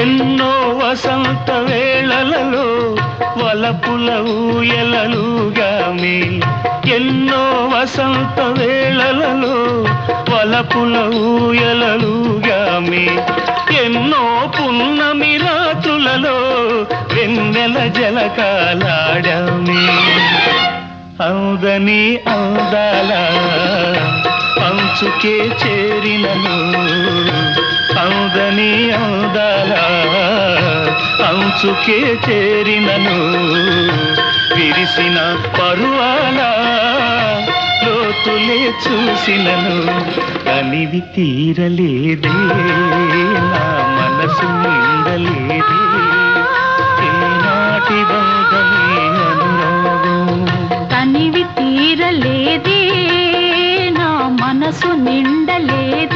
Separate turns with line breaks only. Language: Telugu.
ఎన్నో వసంత వేళలలో వలపుల ఊయలలుగామి, ఎన్నో వసంత వేళలలో వలపుల ఊయలలుగామి, ఎన్నో పున్నమి రాత్రులలో వెన్నెల జలకాలాడామి. అందని అందాల అంచుకే చేరినను, అందని అందాల అంచుకే చేరినను, విరిసిన పరువాల లోతులే చూసినను, కనివి తీరలేదే నా మనసు నిండలేదే, ఏనాటి బంధమే అనురాగం.
కనివి తీరలేదే నా మనసు నిండలేదే,